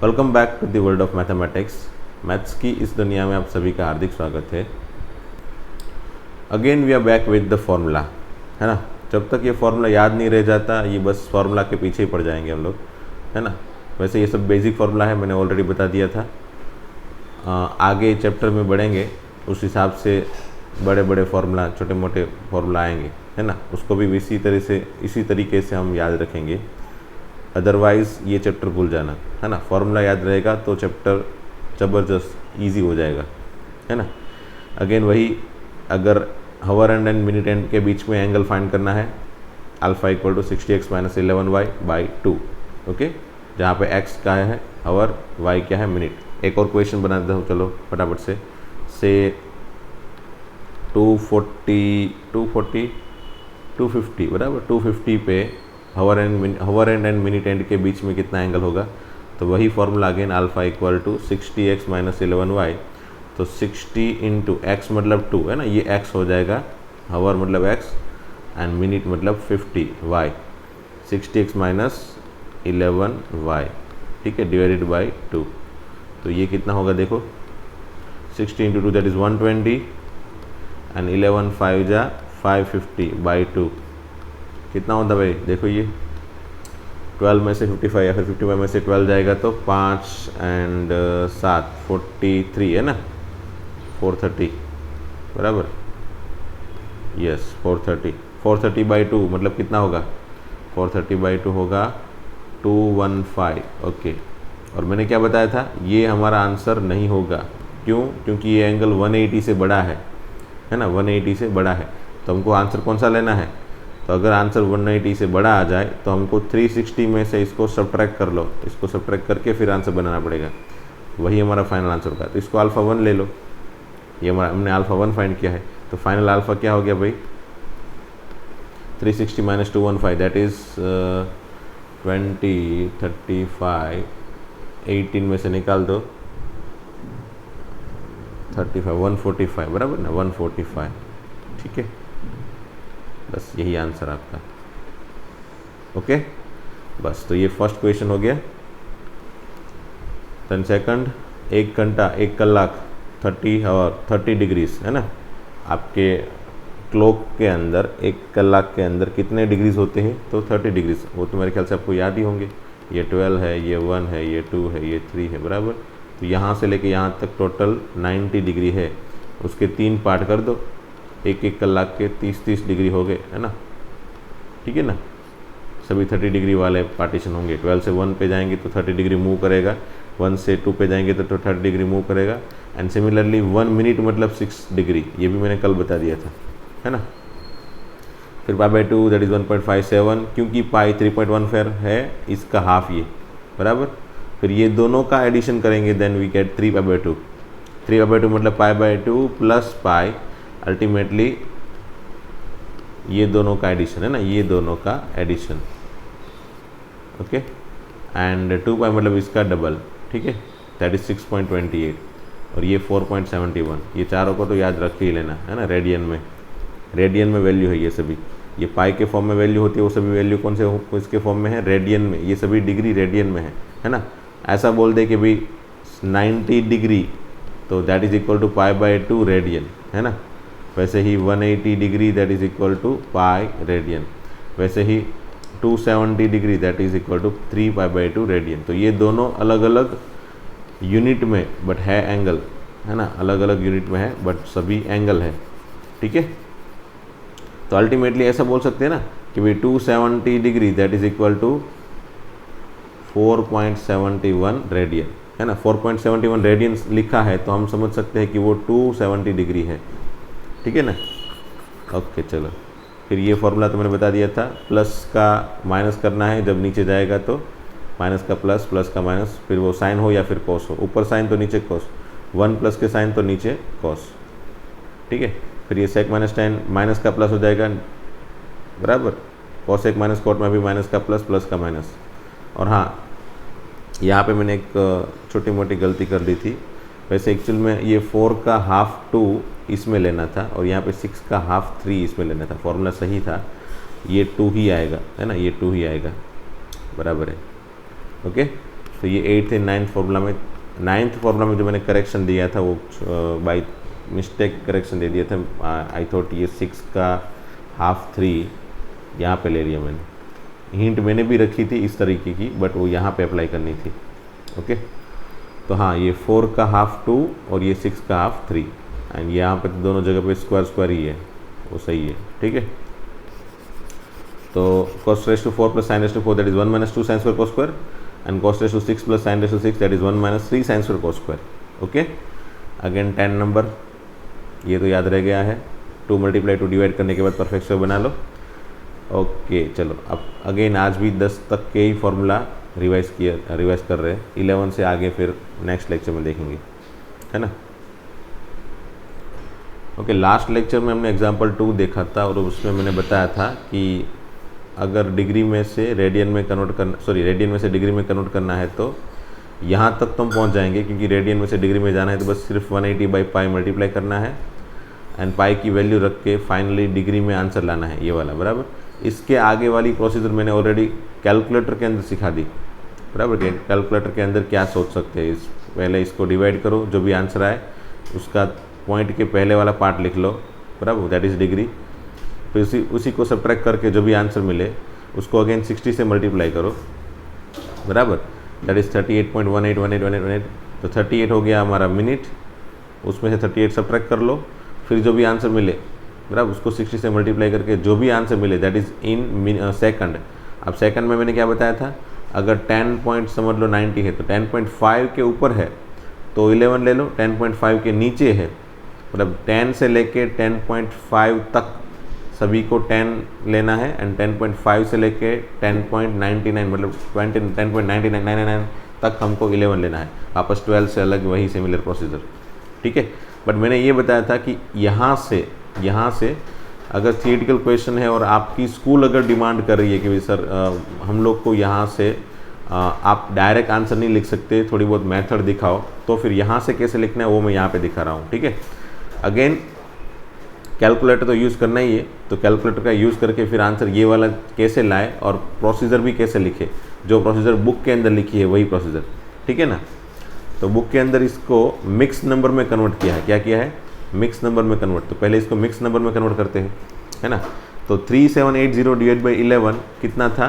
Welcome back to the world of mathematics. Maths की इस दुनिया में आप सभी का हार्दिक स्वागत है। Again we are back with the formula, है ना। जब तक ये फॉर्मूला याद नहीं रह जाता, ये बस फॉर्मूला के पीछे ही पड़ जाएंगे हम लोग, है ना। वैसे ये सब बेसिक फार्मूला है, मैंने ऑलरेडी बता दिया था। आगे चैप्टर में बढ़ेंगे, उस हिसाब से बड़े बड़े फार्मूला, छोटे मोटे फार्मूला आएंगे, है ना। उसको भी इसी तरीके से हम याद रखेंगे। अदरवाइज़ ये चैप्टर भूल जाना, है ना। फॉर्मूला याद रहेगा तो चैप्टर ज़बरदस्त ईजी हो जाएगा, है ना। अगेन वही, अगर हावर एंड मिनट एंड के बीच में एंगल फाइंड करना है, alpha equal to 60x minus 11y by 2, okay. जहाँ पे x क्या है हावर, y क्या है मिनट। एक और क्वेश्चन बना देता हूँ, चलो फटाफट से 250 बराबर 250 पे हावर एंड मिनट एंड के बीच में कितना एंगल होगा। तो वही formula again, alpha equal to 60x minus 11y। तो 60 इंटू एक्स मतलब 2, है ना, ये x हो जाएगा, हावर मतलब x एंड मिनट मतलब 50y। 60x माइनस 11y, ठीक है, डिवाइडेड बाई 2। तो ये कितना होगा देखो, 60 इंटू 2 दैट इज़ 120 एंड 11 5 जा 550 बाई 2 कितना होता भाई, देखो ये 12 में से 55 या फिर 55 में से 12 जाएगा तो 5 एंड 7 43, है ना, 430 बराबर, यस 430 बाई 2 मतलब कितना होगा, 430 बाई 2 होगा 215, ओके। और मैंने क्या बताया था, ये हमारा आंसर नहीं होगा, क्यों, क्योंकि ये एंगल 180 से बड़ा है ना, 180 से बड़ा है। तो हमको आंसर कौन सा लेना है, तो अगर आंसर 180 से बड़ा आ जाए तो हमको 360 में से इसको सब्ट्रैक्ट कर लो, इसको सब्ट्रैक्ट करके फिर आंसर बनाना पड़ेगा, वही हमारा फाइनल आंसर होगा। तो इसको अल्फ़ा 1 ले लो, ये हमारा, हमने अल्फ़ा 1 फाइंड किया है। तो फाइनल अल्फ़ा क्या हो गया भाई, 360 माइनस 215 दैट इज़ 20 35, 18 में से निकाल दो 35, 145 बराबर ना, 145, ठीक है। बस यही आंसर आपका, ओके। बस तो ये फर्स्ट क्वेश्चन हो गया। देन सेकंड, 1 घंटा 1 कलाक 30 आवर 30 डिग्रीज, है ना। आपके क्लॉक के अंदर 1 कलाक के अंदर कितने डिग्रीज होते हैं, तो 30 डिग्रीज। वो तो मेरे ख्याल से आपको याद ही होंगे, ये 12 है, ये 1 है, ये 2 है, ये 3 है बराबर। तो यहाँ से लेके यहाँ तक टोटल 90 डिग्री है, उसके 3 पार्ट कर दो, 1 कलाक के 30 डिग्री हो गए, है ना, ठीक है ना। सभी 30 डिग्री वाले पार्टीशन होंगे। 12 से 1 पे जाएंगे तो 30 डिग्री मूव करेगा, 1 से 2 पे जाएंगे तो 30 डिग्री मूव करेगा। एंड सिमिलरली 1 मिनट मतलब 6 डिग्री, ये भी मैंने कल बता दिया था, है ना। फिर पाई बाई 2 दैट इज़ 1.57, क्योंकि पाई 3.14 है, इसका हाफ ये बराबर। फिर ये दोनों का एडिशन करेंगे, then we get 3 pi by 2। 3 pi by 2 मतलब pi by 2 plus pi, ultimately ये दोनों का एडिशन, है ना, ये दोनों का एडिशन, ओके। एंड 2 पाई मतलब इसका डबल, ठीक है, दैट इज 6.28 और ये 4.71। ये चारों को तो याद रख ही लेना, है ना। रेडियन में वैल्यू है ये सभी, ये पाई के फॉर्म में वैल्यू होती है, वो सभी वैल्यू कौन से इसके फॉर्म में है, रेडियन में। ये सभी डिग्री रेडियन में है ना। ऐसा बोल दे कि भाई 90 डिग्री तो that is equal to pi by 2 radian, है ना। वैसे ही 180 degree that is equal to pi radian. वैसे ही 270 degree that is equal to 3 pi by 2 radian. तो ये दोनों अलग अलग यूनिट में बट है एंगल, है ना, अलग अलग यूनिट में है बट सभी एंगल है, ठीक है। तो अल्टीमेटली ऐसा बोल सकते हैं ना कि भाई 270 degree that is equal to 4.71 radian, है ना। 4.71 रेडियन लिखा है तो हम समझ सकते हैं कि वो 270 डिग्री है, ठीक है ना। ओके चलो, फिर ये फॉर्मूला तो मैंने बता दिया था। प्लस का माइनस करना है, जब नीचे जाएगा तो माइनस का प्लस, प्लस का माइनस, फिर वो साइन हो या फिर कॉस हो, ऊपर साइन तो नीचे कॉस, 1 प्लस के साइन तो नीचे कॉस, ठीक है। फिर ये सेक माइनस टेन, माइनस का प्लस हो जाएगा बराबर, कॉस एक माइनस कॉट में भी माइनस का प्लस, प्लस का माइनस। और हाँ, यहाँ पे मैंने एक छोटी मोटी गलती कर दी थी। वैसे एक्चुअल में ये 4 का हाफ 2 इसमें लेना था और यहाँ पे 6 का हाफ 3 इसमें लेना था। फॉर्मूला सही था, ये 2 ही आएगा, है ना, ये 2 ही आएगा, बराबर है, ओके। तो ये 8th एंड 9th फार्मूला में, 9th फार्मूला में जो मैंने करेक्शन दिया था वो बाई मिस्टेक करेक्शन दे दिया था। आई थॉट ये 6 का हाफ 3 यहाँ पे ले लिया मैंने। हिंट मैंने भी रखी थी इस तरीके की, बट वो यहाँ पे अप्लाई करनी थी। ओके, तो हाँ, ये 4 का हाफ 2 और ये 6 का हाफ 3, एंड यहाँ पे तो दोनों जगह पे स्क्वायर स्क्वायर ही है, वो सही है। ठीक है, तो cos raised to 4 plus sin raised to 4 that is 1 minus 2 sin square cos square, and cos raised to 6 plus sin raised to 6 that is 1 minus 3 sin square cos square। Okay, again 10 number, ये तो याद रह गया है। 2 multiply 2 divide करने के बाद perfect square बना लो। ओके, चलो अब अगेन आज भी 10 तक के ही फॉर्मूला रिवाइज कर रहे हैं। 11 से आगे फिर नेक्स्ट लेक्चर में देखेंगे, है ना। ओके, लास्ट लेक्चर में हमने एग्जांपल 2 देखा था और उसमें मैंने बताया था कि अगर डिग्री में से रेडियन में कन्वर्ट करना, रेडियन में से डिग्री में कन्वर्ट करना है तो यहाँ तक तो हम पहुँच जाएंगे, क्योंकि रेडियन में से डिग्री में जाना है तो बस सिर्फ 180/π मल्टीप्लाई करना है एंड पाई की वैल्यू रख के फाइनली डिग्री में आंसर लाना है, ये वाला, बराबर। इसके आगे वाली प्रोसीजर मैंने ऑलरेडी कैलकुलेटर के अंदर सिखा दी, बराबर। कैलकुलेटर के अंदर क्या सोच सकते हैं, पहले इसको डिवाइड करो, जो भी आंसर आए उसका पॉइंट के पहले वाला पार्ट लिख लो, बराबर, दैट इज़ डिग्री। फिर उसी को सब्ट्रैक्ट करके जो भी आंसर मिले उसको अगेन 60 से मल्टीप्लाई करो, बराबर, दैट इज़ 38.181818। तो 38 हो गया हमारा मिनट, उसमें से 38 सब्ट्रैक्ट कर लो, फिर जो भी आंसर मिले, बराबर, उसको 60 से मल्टीप्लाई करके जो भी आंसर मिले दैट इज़ इन सेकंड। अब सेकंड में मैंने क्या बताया था, अगर 10 पॉइंट समझ लो 90 है तो 10.5 के ऊपर है तो 11 ले लो, 10.5 के नीचे है मतलब 10 से लेके 10.5 तक सभी को 10 लेना है, एंड 10.5 से लेके 10.99 मतलब 10.9999 तक हमको 11 लेना है। वापस 12 से अलग वही सिमिलर प्रोसीजर, ठीक है। बट मैंने ये बताया था कि यहाँ से अगर थियरिटिकल क्वेश्चन है और आपकी स्कूल अगर डिमांड कर रही है कि सर हम लोग को यहाँ से आप डायरेक्ट आंसर नहीं लिख सकते, थोड़ी बहुत मेथड दिखाओ, तो फिर यहाँ से कैसे लिखना है वो मैं यहाँ पे दिखा रहा हूँ, ठीक है। अगेन कैलकुलेटर तो यूज़ करना ही है, तो कैलकुलेटर का यूज़ करके फिर आंसर ये वाला कैसे लाए और प्रोसीजर भी कैसे लिखे, जो प्रोसीजर बुक के अंदर लिखी है वही प्रोसीजर, ठीक है ना। तो बुक के अंदर इसको मिक्स नंबर में कन्वर्ट किया है, क्या किया है, मिक्स नंबर में कन्वर्ट। तो पहले इसको मिक्स नंबर में कन्वर्ट करते हैं, है ना। तो 3780 डिवाइड बाई 11 कितना था,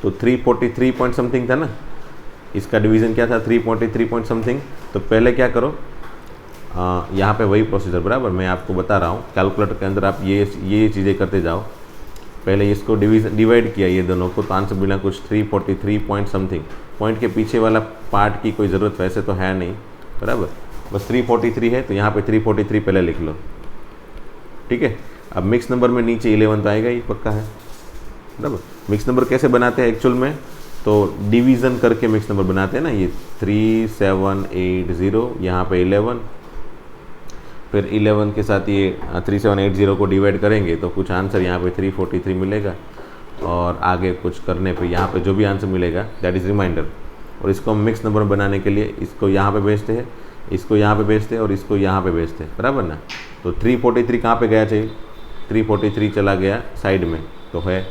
तो 343 पॉइंट समथिंग था ना। इसका डिवीज़न क्या था, 343 पॉइंट समथिंग। तो पहले क्या करो, यहाँ पे वही प्रोसीजर, बराबर, मैं आपको बता रहा हूँ। कैलकुलेटर के अंदर आप ये चीज़ें करते जाओ। पहले इसको डिवाइड किया ये दोनों को, तो आंसर मिला कुछ 343 पॉइंट समथिंग। पॉइंट के पीछे वाला पार्ट की कोई ज़रूरत वैसे तो है नहीं, बराबर, बस 343 है, तो यहाँ पे 343 पहले लिख लो, ठीक है। अब मिक्स नंबर में नीचे 11 तो आएगा ही, पक्का है, बराबर। मिक्स नंबर कैसे बनाते हैं एक्चुअल में, तो डिवीज़न करके मिक्स नंबर बनाते हैं ना। ये 3780, यहाँ पे 11, फिर 11 के साथ ये 3780 को डिवाइड करेंगे तो कुछ आंसर यहाँ पे 343 मिलेगा, और आगे कुछ करने पे यहाँ पे जो भी आंसर मिलेगा दैट इज़ रिमाइंडर। और इसको हम मिक्स नंबर बनाने के लिए इसको यहाँ पे भेजते हैं, इसको यहाँ पे भेजते हैं और इसको यहाँ पे भेजते हैं, बराबर ना। तो 343 कहाँ पे गया चाहिए, 343 चला गया साइड में, तो है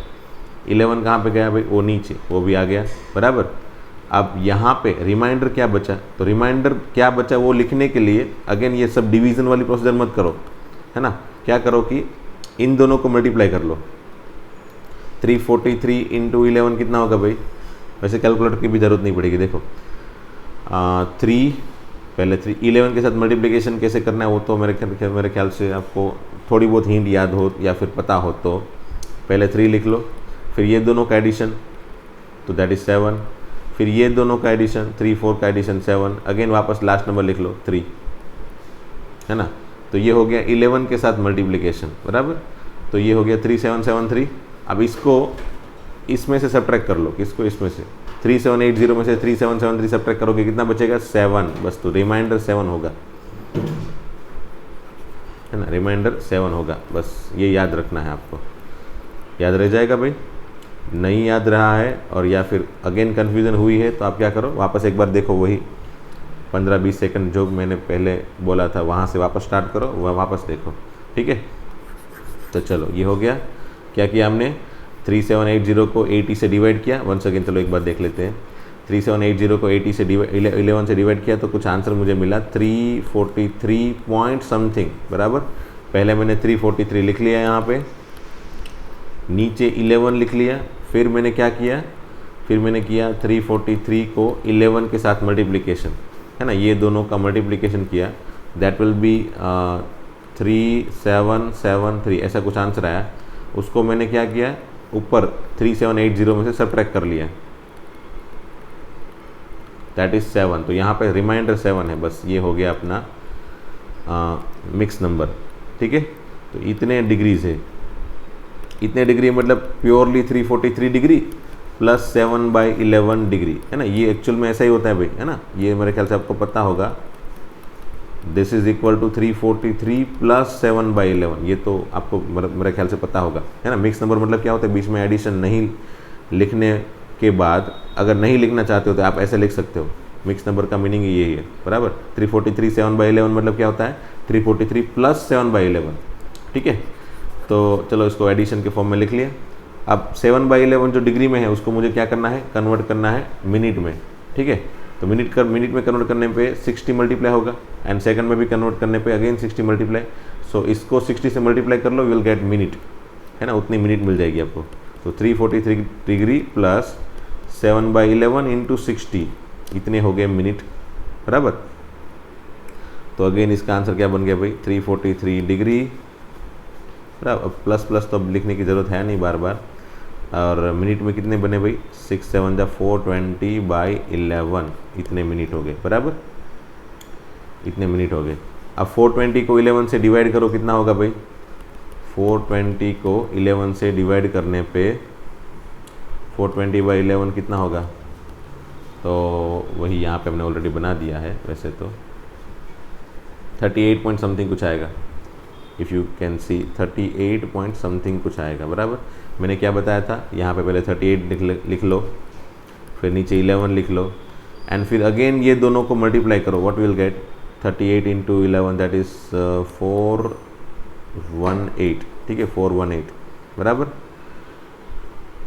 11 कहाँ पे गया भाई, वो नीचे, वो भी आ गया, बराबर। अब यहाँ पे रिमाइंडर क्या बचा, तो रिमाइंडर क्या बचा वो लिखने के लिए अगेन ये सब डिवीज़न वाली प्रोसीजर मत करो, है ना। क्या करो कि इन दोनों को मल्टीप्लाई कर लो। 343 इंटू 11 कितना होगा भाई, वैसे कैलकुलेटर की भी ज़रूरत नहीं पड़ेगी, देखो 11 के साथ मल्टीप्लिकेशन कैसे करना है वो तो मेरे ख्याल से आपको थोड़ी बहुत हिंट याद हो या फिर पता हो। तो पहले 3 लिख लो, फिर ये दोनों का एडिशन, तो दैट इज़ 7, फिर ये दोनों का एडिशन, 3 4 का एडिशन 7, अगेन वापस लास्ट नंबर लिख लो 3, है ना। तो ये हो गया 11 के साथ मल्टीप्लिकेशन, बराबर। तो ये हो गया 3773। अब इसको इसमें से सब्ट्रैक्ट कर लो, किसको, इसमें से 3780 में से 3773 सब्ट्रैक्ट करोगे कितना बचेगा, 7, बस। तो रिमाइंडर 7 होगा, है ना, रिमाइंडर 7 होगा, बस ये याद रखना है आपको। याद रह जाएगा भाई, नहीं याद रहा है और या फिर अगेन कन्फ्यूज़न हुई है तो आप क्या करो, वापस एक बार देखो, वही 15-20 सेकंड जो मैंने पहले बोला था वहाँ से वापस स्टार्ट करो, वह वापस देखो, ठीक है। तो चलो ये हो गया, क्या किया हमने, 3780 को 80 से डिवाइड किया। वंस अगेन चलो एक बार देख लेते हैं, 3780 को 80 से 11 से डिवाइड किया तो कुछ आंसर मुझे मिला 343 पॉइंट समथिंग, बराबर। पहले मैंने 343 लिख लिया यहाँ पे, नीचे 11 लिख लिया, फिर मैंने क्या किया, फिर मैंने किया 343 को 11 के साथ मल्टीप्लिकेशन, है ना, ये दोनों का मल्टीप्लिकेशन किया, दैट विल बी 3773, ऐसा कुछ आंसर आया। उसको मैंने क्या किया, ऊपर 3780 में से सब्ट्रैक्ट कर लिया, दैट इज़ 7। तो यहाँ पे रिमाइंडर 7 है, बस ये हो गया अपना मिक्स नंबर, ठीक है। तो इतने डिग्रीज है, इतने डिग्री मतलब प्योरली 343 डिग्री प्लस 7/11 डिग्री, है ना। ये एक्चुअल में ऐसा ही होता है भाई, है ना, ये मेरे ख्याल से आपको पता होगा। This is equal to 343 plus 7/11, ये तो आपको मेरे ख्याल से पता होगा, है ना। मिक्स नंबर मतलब क्या होता है, बीच में एडिशन नहीं लिखने के बाद अगर नहीं लिखना चाहते हो तो आप ऐसे लिख सकते हो। मिक्स नंबर का मीनिंग यही है, बराबर। 343 7/11 मतलब क्या होता है, 343 प्लस 7/11, ठीक है। तो चलो इसको एडिशन के फॉर्म में लिख लिया। अब 7/11 जो डिग्री में है उसको मुझे क्या करना है, कन्वर्ट करना है मिनट में, ठीक है। तो मिनट में कन्वर्ट करने पे 60 मल्टीप्लाई होगा, एंड सेकंड में भी कन्वर्ट करने पे अगेन 60 मल्टीप्लाई। सो इसको 60 से मल्टीप्लाई कर लो, यू विल गेट मिनट, है ना, उतनी मिनट मिल जाएगी आपको। तो 343 डिग्री प्लस 7/11 इंटू 60, इतने हो गए मिनट, बराबर। तो अगेन इसका आंसर क्या बन गया भाई, 343 डिग्री, बराबर। प्लस प्लस तो अब लिखने की ज़रूरत है नहीं बार बार। और मिनट में कितने बने भाई, 6 7 जा 420/11, इतने मिनट हो गए, बराबर, इतने मिनट हो गए। अब 420 को 11 से डिवाइड करो, कितना होगा भाई, 420 को 11 से डिवाइड करने पे 420/11 कितना होगा, तो वही यहाँ पे हमने ऑलरेडी बना दिया है वैसे तो, 38 पॉइंट समथिंग कुछ आएगा, if you can see 38 point something कुछ आएगा, बराबर। मैंने क्या बताया था, यहाँ पे पहले 38 लिख लो, फिर नीचे 11 लिख लो, एंड फिर अगेन ये दोनों को मल्टीप्लाई करो, what will get, 38 into 11 that is 418, ठीक है, 418, बराबर।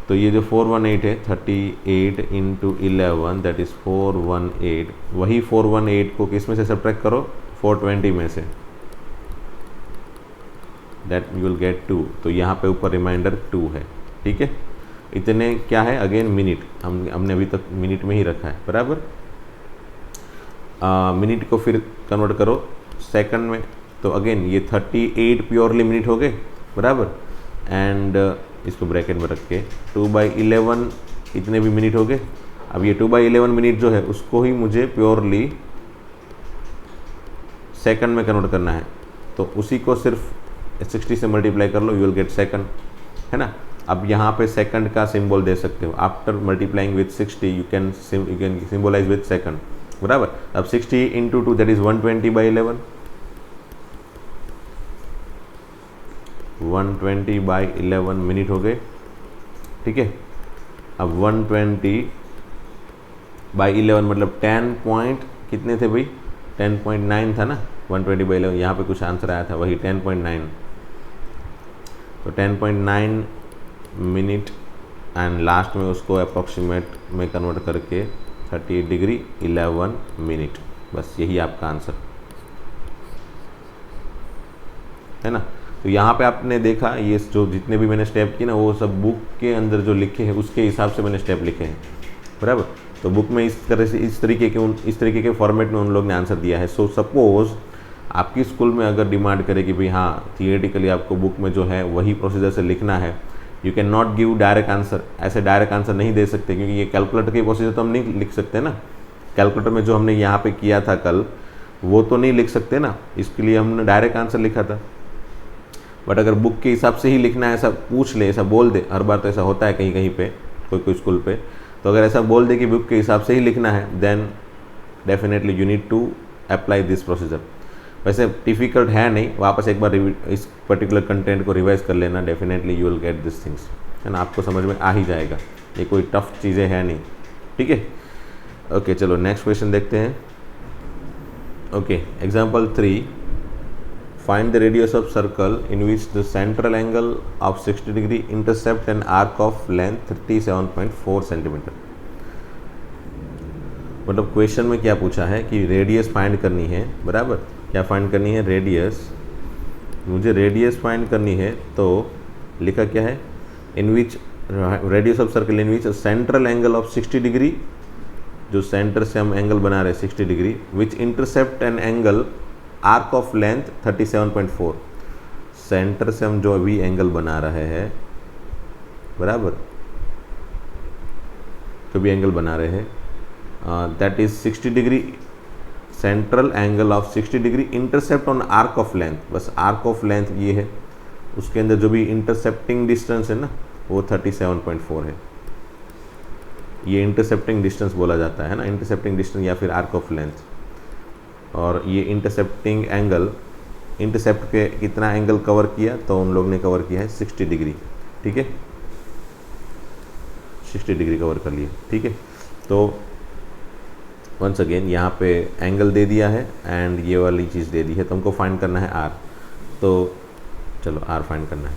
तो ये जो 418 है, 38 इंटू 11 दैट इज़ 418, वही 418 को किस में से सब्ट्रैक्ट करो, 420 में से, दैट यू विल गेट 2। तो यहाँ पे ऊपर रिमाइंडर 2 है, ठीक है। इतने क्या है, अगेन मिनट, हमने अभी तक मिनट में ही रखा है, बराबर। मिनट को फिर कन्वर्ट करो सेकंड में, तो अगेन ये 38 प्योरली मिनट हो गए, बराबर। एंड इसको ब्रैकेट में रख के 2/11 इतने भी मिनट हो गए। अब ये 2/11 मिनट जो है उसको ही मुझे प्योरली सेकंड में कन्वर्ट करना है, तो उसी को सिर्फ 60 से मल्टीप्लाई कर लो, यू विल गेट सेकंड, है ना। अब यहाँ पे सेकंड का सिंबल दे सकते हो, after multiplying with 60 you can symbolize with second, बराबर। अब 60 इंटू 2 दैट इज 120/11, 120/11 मिनट हो गए, ठीक है। अब 120/11 मतलब 10 पॉइंट कितने थे भाई, 10.9 था ना, 120/11, यहाँ पे कुछ आंसर आया था वही 10.9, तो 10.9 मिनट, एंड लास्ट में उसको अप्रॉक्सीमेट में कन्वर्ट करके 38 डिग्री 11 मिनट, बस यही आपका आंसर है ना। तो यहाँ पे आपने देखा ये जो जितने भी मैंने स्टेप किए ना, वो सब बुक के अंदर जो लिखे हैं उसके हिसाब से मैंने स्टेप लिखे हैं, बराबर। तो बुक में इस तरह से इस तरीके के फॉर्मेट में उन लोग ने आंसर दिया है। सो सपोज आपकी स्कूल में अगर डिमांड करे कि भाई हाँ थियोरेटिकली आपको बुक में जो है वही प्रोसीजर से लिखना है, you can not give direct answer, ऐसे डायरेक्ट आंसर नहीं दे सकते, क्योंकि ये कैलकुलेटर की प्रोसीजर तो हम नहीं लिख सकते ना। कैलकुलेटर में जो हमने यहाँ पे किया था कल वो तो नहीं लिख सकते ना, इसके लिए हमने डायरेक्ट आंसर लिखा था। बट अगर बुक के हिसाब से ही लिखना है, ऐसा पूछ ले, ऐसा बोल दे, हर बार तो ऐसा होता है कहीं कहीं पे, कोई स्कूल पे, तो अगर ऐसा बोल दे कि बुक के हिसाब से ही लिखना है, then definitely you need to apply this procedure. वैसे डिफ़िकल्ट है नहीं, वापस एक बार इस पर्टिकुलर कंटेंट को रिवाइज कर लेना, definitely you will get this things, है ना, आपको समझ में आ ही जाएगा, ये कोई टफ चीज़ें है नहीं, ठीक है। ओके चलो नेक्स्ट क्वेश्चन देखते हैं। Okay example 3, find the radius of circle in which the central angle of 60 degree intercept an arc of length 37.4 centimetre. मतलब क्वेश्चन में क्या पूछा है कि रेडियस फाइंड करनी है, बराबर। क्या फाइंड करनी है? रेडियस। मुझे रेडियस फाइंड करनी है, तो लिखा क्या है? In which radius of circle in which central angle of 60 degree, जो सेंटर से हम एंगल बना रहे हैं 60 degree, which intercept an angle arc of length 37.4। Centre से हम जो भी एंगल बना रहे हैं, बराबर, जो भी एंगल बना रहे हैं, that is 60 degree, central angle of 60 degree intercept on arc of length. बस आर्क ऑफ लेंथ ये है, उसके अंदर जो भी इंटरसेप्टिंग डिस्टेंस है ना, वो 37.4 है। ये इंटरसेप्टिंग डिस्टेंस बोला जाता है ना, इंटरसेप्टिंग डिस्टेंस या फिर आर्क ऑफ लेंथ। और ये इंटरसेप्टिंग एंगल, इंटरसेप्ट के कितना एंगल कवर किया, तो उन लोग ने कवर किया है 60 डिग्री। ठीक है, 60 डिग्री कवर कर लिए। ठीक है, तो वंस अगेन यहाँ पे एंगल दे दिया है एंड ये वाली चीज़ दे दी है, तो हमको फाइंड करना है आर। तो चलो आर फाइंड करना है,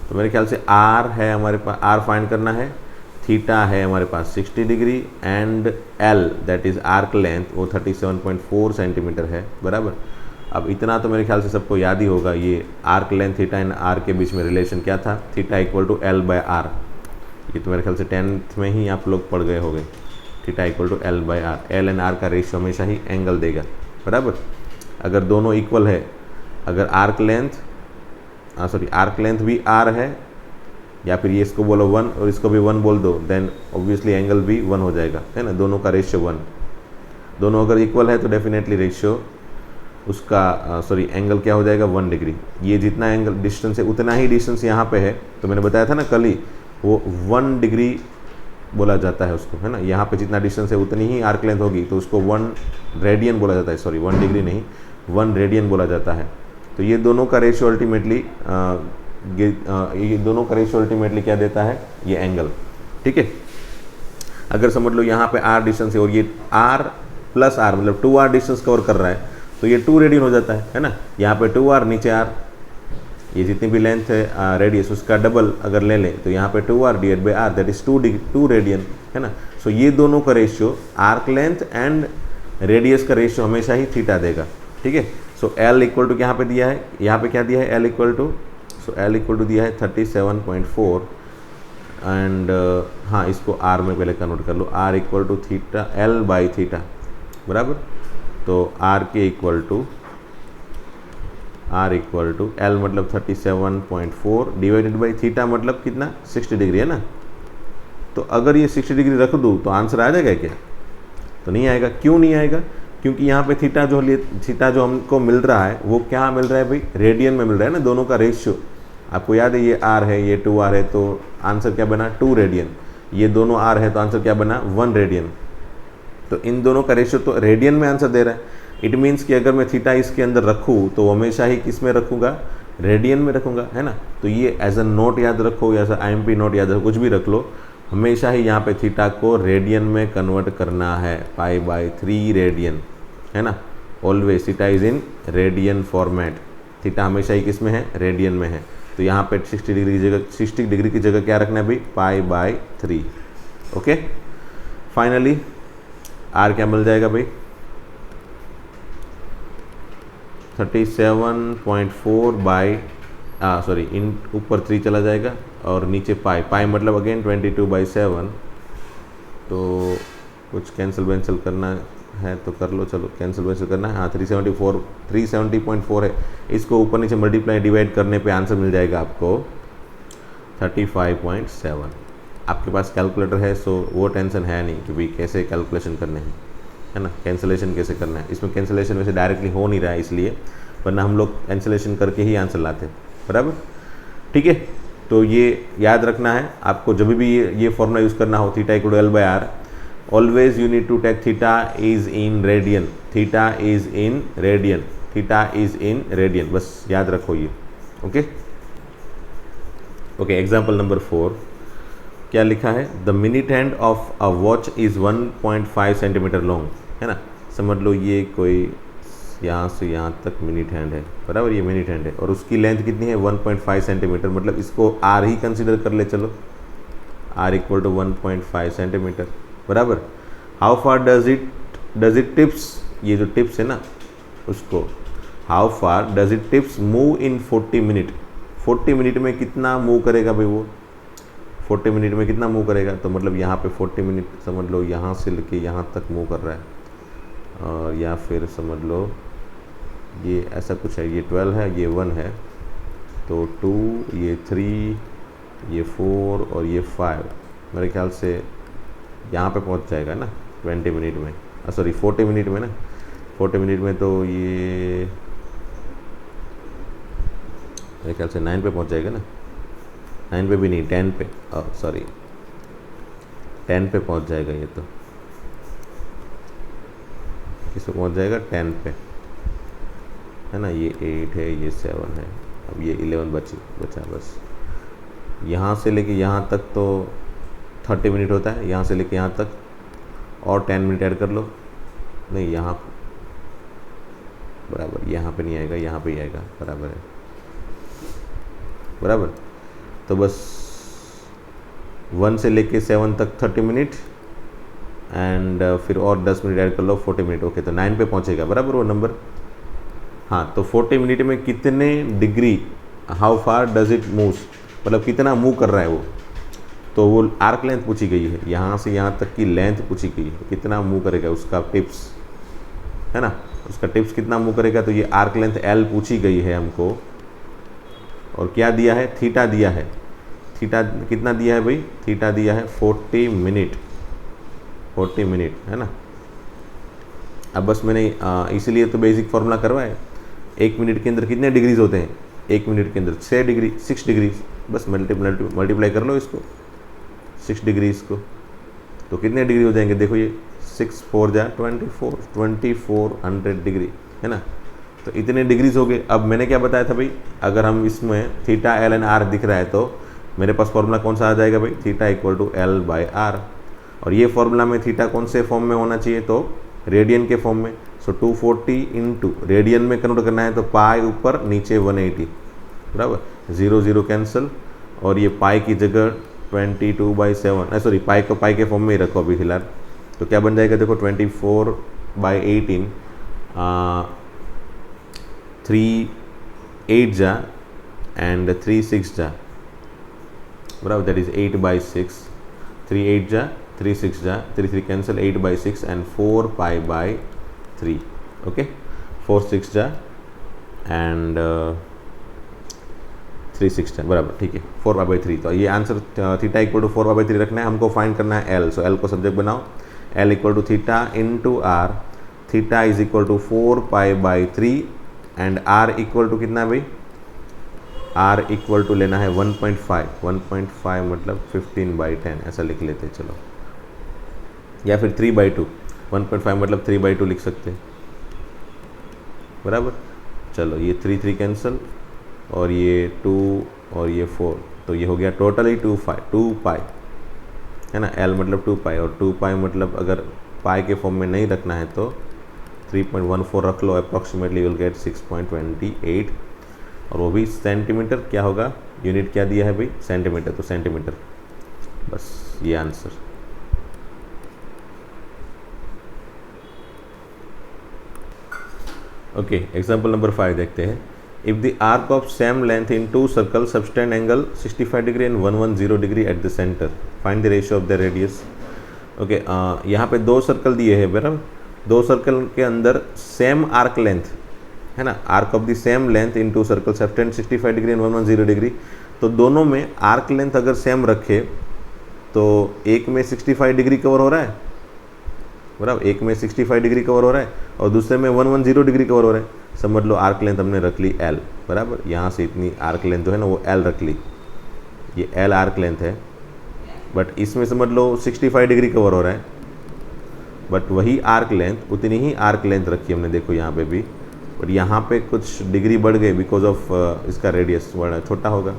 तो मेरे ख्याल से आर है हमारे पास, आर फाइंड करना है। थीटा है हमारे पास 60 degree and L that is arc length, वो 37.4 सेंटीमीटर है, बराबर। अब इतना तो मेरे ख्याल से सबको याद ही होगा, ये arc length theta and R के बीच में रिलेशन क्या था? Theta equal to L by R. ये तो मेरे ख्याल से 10th में ही आप लोग पढ़ गए होंगे। Theta equal to L by R, L and R का रेशियो हमेशा ही एंगल देगा, बराबर। अगर दोनों इक्वल है, अगर आर्क लेंथ भी आर है, या फिर ये इसको बोलो 1 और इसको भी 1 बोल दो, देन ऑब्वियसली एंगल भी 1 हो जाएगा, है ना। दोनों का रेशियो 1, दोनों अगर इक्वल है तो डेफिनेटली रेशियो उसका एंगल क्या हो जाएगा? 1 डिग्री। ये जितना एंगल डिस्टेंस है उतना ही डिस्टेंस यहाँ पे है, तो मैंने बताया था ना कल ही, वो 1 डिग्री बोला जाता है उसको, है ना। यहाँ पे जितना डिस्टेंस है उतनी ही आर्क लेंथ होगी, तो उसको 1 रेडियन बोला जाता है, 1 डिग्री नहीं, 1 रेडियन बोला जाता है। तो ये दोनों का रेशियो अल्टीमेटली क्या देता है? ये एंगल। ठीक है, अगर समझ लो यहाँ पे आर डिस्टेंस है और ये आर प्लस आर मतलब 2r डिस्टेंस कवर कर रहा है, तो ये 2 रेडियन हो जाता है ना। यहाँ पे 2r, नीचे r, ये जितनी भी लेंथ है रेडियस उसका डबल अगर ले लें, तो यहाँ पे 2r divide by r that is 2 radian, है ना। सो ये दोनों का ratio, arc length and radius का रेशियो हमेशा ही थीटा देगा। ठीक है, सो l इक्वल टू यहाँ पे दिया है, यहाँ पे क्या दिया है? l इक्वल टू दिया है 37.4 एंड हाँ, इसको r में पहले कन्वर्ट कर लो, r equal to theta l by theta, बराबर। तो r के इक्वल टू l मतलब 37.4 डिवाइडेड बाई थीटा मतलब कितना? 60 डिग्री, है ना। तो अगर ये 60 डिग्री रख दूँ तो आंसर आ जाएगा क्या? तो नहीं आएगा। क्यों नहीं आएगा? क्योंकि यहाँ पे थीटा जो हमको मिल रहा है वो क्या मिल रहा है भाई? रेडियन में मिल रहा है ना, दोनों का रेशियो। आपको याद है ये r है, ये 2r है, तो आंसर क्या बना? 2 रेडियन। ये दोनों r है तो आंसर क्या बना? 1 रेडियन। तो इन दोनों का रेशियो तो रेडियन में आंसर दे रहा है। इट मीन्स कि अगर मैं थीटा इसके अंदर रखूँ तो हमेशा ही किस में रखूँगा? रेडियन में रखूँगा, है ना। तो ये एज अ नोट याद रखो या IMP नोट याद रखो, कुछ भी रख लो, हमेशा ही यहाँ पे थीटा को रेडियन में कन्वर्ट करना है, π/3 रेडियन, है ना। Always theta is in radian format. Theta हमेशा ही किस में है? रेडियन में है। तो यहाँ पे 60 डिग्री की जगह क्या रखना है भाई? π/3। ओके, फाइनली आर क्या मिल जाएगा भाई? 37.4 बाई इन ऊपर 3 चला जाएगा और नीचे पाई मतलब अगेन 22/7। तो कुछ कैंसिल करना है तो कर लो, चलो कैंसिल करना है। हाँ, 370.4 है, इसको ऊपर नीचे मल्टीप्लाई डिवाइड करने पे आंसर मिल जाएगा आपको 35.7। आपके पास कैलकुलेटर है सो वो टेंशन है नहीं कि भाई कैसे कैलकुलेशन करने हैं, है ना, कैंसिलेशन कैसे करना है। इसमें कैंसिलेशन वैसे डायरेक्टली हो नहीं रहा है इसलिए, वरना हम लोग कैंसिलेशन करके ही आंसर लाते हैं, बराबर। ठीक है, तो ये याद रखना है आपको, जब भी ये फॉर्मूला यूज़ करना हो, theta equal to L by R, always you need to take theta is in radian, theta is in radian, theta is in radian, बस याद रखो ये। ओके ओके, एग्जाम्पल नंबर 4 क्या लिखा है? The minute hand of a watch is 1.5 centimetre long, है ना। समझ लो ये कोई यहाँ से यहाँ तक मिनट हैंड है, बराबर, ये मिनट हैंड है और उसकी लेंथ कितनी है? 1.5 सेंटीमीटर, मतलब इसको R ही कंसिडर कर ले, चलो R इक्वल टू 1.5 सेंटीमीटर, बराबर। How far does it does it tips, ये जो टिप्स है ना उसको, how far does it tips move in 40 minute, 40 minute में कितना मूव करेगा भाई वो, 40 मिनट में कितना मूव करेगा, तो मतलब यहाँ पे 40 मिनट समझ लो यहाँ से लेके यहाँ तक मूव कर रहा है, और या फिर समझ लो ये ऐसा कुछ है, ये 12 है, ये 1 है, तो 2, ये 3, ये 4 और ये 5, मेरे ख्याल से यहाँ पे पहुँच जाएगा ना 20 मिनट में, सॉरी 40 मिनट में ना, 40 मिनट में तो ये मेरे ख्याल से 9 पे पहुँच जाएगा ना, 9 पे भी नहीं, 10 पे, सॉरी 10 पे पहुँच जाएगा ये तो, किस पे पहुँच जाएगा, 10 पे है ना, ये 8 है, ये 7 है, अब ये 11 बचा बस, यहाँ से लेके यहाँ तक तो 30 मिनट होता है, यहाँ से लेके यहाँ तक और 10 मिनट ऐड कर लो, नहीं यहाँ बराबर, यहाँ पे नहीं आएगा, यहाँ पे ही आएगा, बराबर है, बराबर। तो बस 1 से लेके 7 तक 30 मिनट एंड फिर और 10 मिनट ऐड कर लो, 40 मिनट, ओके, तो 9 पे पहुँचेगा, बराबर वो नंबर। हाँ, तो 40 मिनट में कितने degree, how far does it moves, मतलब कितना मूव कर रहा है वो, तो वो आर्क लेंथ पूछी गई है, यहाँ से यहाँ तक की लेंथ पूछी गई है, कितना मूव करेगा उसका टिप्स है ना, उसका टिप्स कितना मूव करेगा, तो ये आर्क लेंथ एल पूछी गई है हमको, और क्या दिया है, थीटा दिया है, थीटा कितना दिया है भाई, थीटा दिया है 40 मिनट, 40 मिनट है ना। अब बस मैंने इसीलिए तो बेसिक फार्मूला करवाया, 1 मिनट के अंदर कितने डिग्रीज होते हैं, 1 मिनट के अंदर 6 डिग्री, 6 डिग्रीज, बस मल्टीप्लाई कर लो इसको 6 डिग्री इसको, तो कितने डिग्री हो जाएंगे, देखो ये 6 4 जा 2400 डिग्री है ना, तो इतने डिग्रीज हो गए। अब मैंने क्या बताया था भाई, अगर हम इसमें थीटा एल एंड आर दिख रहा है तो मेरे पास फॉर्मूला कौन सा आ जाएगा भाई, theta equal to L by R, और ये फॉर्मूला में थीटा कौन से फॉर्म में होना चाहिए, तो रेडियन के फॉर्म में, सो 240 इंटू रेडियन में कन्वर्ट करना है तो पाई ऊपर नीचे 180, बराबर, 0 0 कैंसिल, और ये पाई की जगह 22/7, सॉरी पाई को पाई के फॉर्म में ही रखो अभी फिलहाल, तो क्या बन जाएगा देखो 24/18, 3 8 जा एंड 3 6 जा, बराबर, दैट इज 8/6, 3 8 जा 3 6 जा, 3 3 कैंसिल, 8/6 एंड 4π/3, ओके, 4 6 जा एंड 3 6 जा, बराबर, ठीक है, 4π/3, तो ये आंसर थीटा इक्वल टू 4π/3 रखना है हमको, फाइंड करना है एल, सो एल को सब्जेक्ट बनाओ, L equal to theta into R, theta is equal to 4π/3 and R equal to कितना भाई, आर इक्वल टू लेना है 1.5, 1.5 मतलब 15/10 ऐसा लिख लेते हैं, चलो, या फिर 3/2, 1.5 मतलब 3/2 लिख सकते हैं, बराबर, चलो ये 3 3 कैंसिल, और ये 2 और ये 4, तो ये हो गया टोटली 2 पाई है ना, एल मतलब 2 पाई, और 2 पाई मतलब अगर पाई के फॉर्म में नहीं रखना है तो 3.14 रख लो, अप्रॉक्सीमेटली विल गेट 6.28, और वो भी सेंटीमीटर, क्या होगा, यूनिट क्या दिया है भाई, सेंटीमीटर, तो सेंटीमीटर, बस ये आंसर। ओके, एग्जाम्पल नंबर 5 देखते हैं, if the arc of same length in 2 circle subtend angle 65 degree and 110 degree at the centre, find the ratio of the radius. Okay, यहाँ पे 2 सर्कल दिए हैं, बराबर, 2 सर्कल के अंदर सेम आर्क लेंथ है ना, arc of the same length in 2 circle subtend 65 degree and 110 degree, तो दोनों में आर्क लेंथ अगर सेम रखे तो एक में 65 डिग्री कवर हो रहा है, बराबर, एक में 65 डिग्री कवर हो रहा है और दूसरे में 110 डिग्री कवर हो रहा है, समझ लो आर्क लेंथ हमने रख ली एल, बराबर, यहाँ से इतनी आर्क लेंथ जो है ना वो एल रख ली, ये एल आर्क लेंथ है, बट इसमें समझ लो 65 डिग्री कवर हो रहा है, बट वही आर्क लेंथ, उतनी ही आर्क लेंथ रखी हमने, देखो यहाँ पे भी, बट यहाँ पे कुछ डिग्री बढ़ गए बिकॉज ऑफ इसका रेडियस बड़ा छोटा होगा,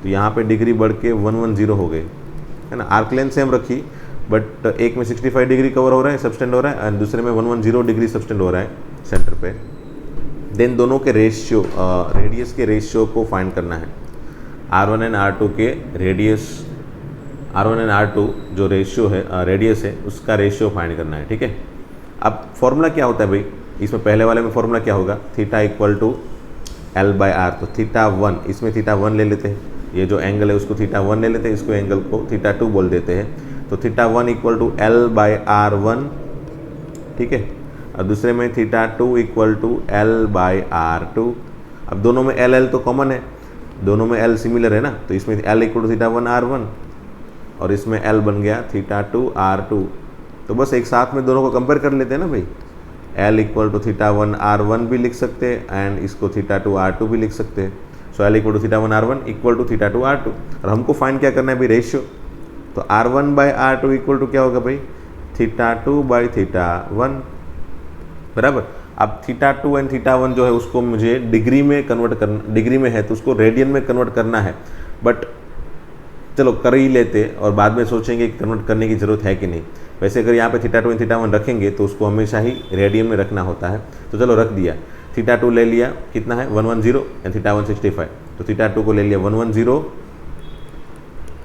तो यहाँ पे डिग्री बढ़ के 110 हो गए है ना, आर्क लेंथ सेम रखी, बट एक में 65 डिग्री कवर हो रहा है, सबस्टेंड हो रहा है, एंड दूसरे में 110 डिग्री सबस्टेंड हो रहा है सेंटर पे, देन दोनों के रेशियो, रेडियस के रेशियो को फाइंड करना है, R1 एंड R2 के रेडियस, R1 एंड R2 जो रेशियो है, रेडियस है, उसका रेशियो फाइंड करना है, ठीक है। अब फॉर्मूला क्या होता है भाई, इसमें पहले वाले में फॉर्मूला क्या होगा, theta equal to L by R. तो थीटा 1, इसमें थीटा 1 ले लेते हैं, ये जो एंगल है उसको थीटा 1 ले लेते हैं, इसको एंगल को थीटा 2 बोल देते हैं। तो theta 1 equal to L by R 1, ठीक है। और दूसरे में theta 2 equal to L by R 2। अब दोनों में एल एल तो कॉमन है, दोनों में एल सिमिलर है ना, तो इसमें L equal to theta 1 R 1 और इसमें एल बन गया थीटा 2 आर 2। तो बस एक साथ में दोनों को कंपेयर कर लेते हैं ना भाई, L equal to theta 1 R 1 भी लिख सकते हैं एंड इसको थीटा 2 आर 2 भी लिख सकते हैं। So L equal to theta 1 R 1 equal to theta 2 R 2। और हमको फाइंड क्या करना है भाई, रेशियो। तो R 1 by R 2 equal to क्या होगा भाई, थीटा 2 बाई थीटा 1, बराबर। अब थीटा 2 एंड थीटा 1 जो है उसको मुझे डिग्री में कन्वर्ट करना, डिग्री में है तो उसको रेडियन में कन्वर्ट करना है, बट चलो कर ही लेते और बाद में सोचेंगे कन्वर्ट करने की ज़रूरत है कि नहीं। वैसे अगर यहाँ पे थीटा 2 एंड थीटा 1 रखेंगे तो उसको हमेशा ही रेडियन में रखना होता है। तो चलो रख दिया, थीटा 2 ले लिया, कितना है 110 एंड थीटा 1 65। तो थीटा 2 को ले लिया 110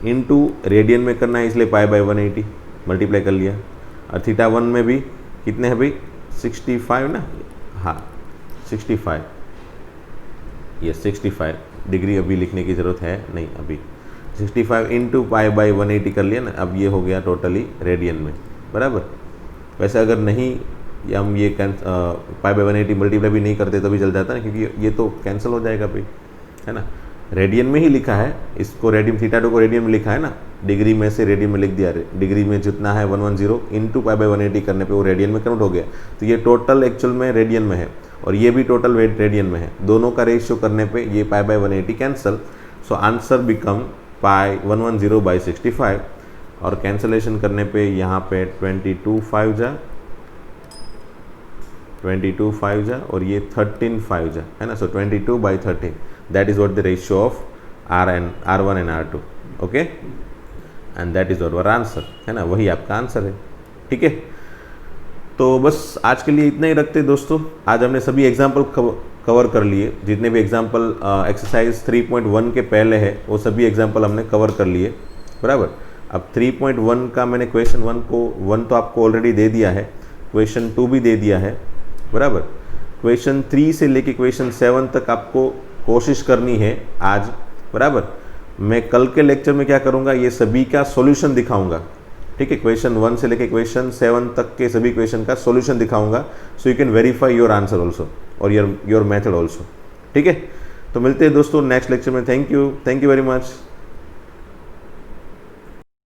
इंटू रेडियन में करना है इसलिए पाई बाई 180 मल्टीप्लाई कर लिया। और थीटा 1 में भी कितने हैं भाई 65 ना, हाँ 65, ये 65 डिग्री अभी लिखने की ज़रूरत है नहीं, अभी 65 इंटू पाई बाई 180 कर लिया ना। अब ये हो गया टोटली रेडियन में, बराबर। वैसे अगर नहीं हम ये पाई बाई 180 मल्टीप्लाई भी नहीं करते तो भी चल जाता है, क्योंकि ये तो कैंसिल हो जाएगा भाई, है ना। रेडियन में ही लिखा है इसको, रेडियन थीटा 2 को रेडियन में लिखा है ना, डिग्री में से रेडियन में लिख दिया। डिग्री में जितना है 110 इंटू पाई बाई 180 करने पे वो रेडियन में कन्वर्ट हो गया। तो ये टोटल एक्चुअल में रेडियन में है और ये भी टोटल रेडियन में है, दोनों का रेशियो करने पे ये pi by 180 cancel. So answer become pi 110 by 65 और कैंसलेशन करने पे यहाँ पे 22 5 जा और ये 13 5 जा, है ना। So 22 by 13, that is what the ratio of R1 and R2, okay, and that is our answer, है ना, वही आपका आंसर है, ठीक है। तो बस आज के लिए इतना ही रखते हैं दोस्तों। आज हमने सभी एग्जाम्पल कवर कर लिए, जितने भी एग्जाम्पल एक्सरसाइज 3.1 के पहले है वो सभी एग्जाम्पल हमने कवर कर लिए, बराबर। अब 3.1 का मैंने क्वेश्चन 1 तो आपको ऑलरेडी दे दिया है, क्वेश्चन 2 भी दे दिया है, बराबर। क्वेश्चन 3 से लेके क्वेश्चन 7 तक आपको कोशिश करनी है आज, बराबर। मैं कल के लेक्चर में क्या करूँगा, ये सभी का सॉल्यूशन दिखाऊंगा, ठीक है। क्वेश्चन 1 से लेके क्वेश्चन 7 तक के सभी क्वेश्चन का सॉल्यूशन दिखाऊंगा, so you can verify your answer also और योर मेथड ऑल्सो, ठीक है। तो मिलते हैं दोस्तों नेक्स्ट लेक्चर में। Thank you very much.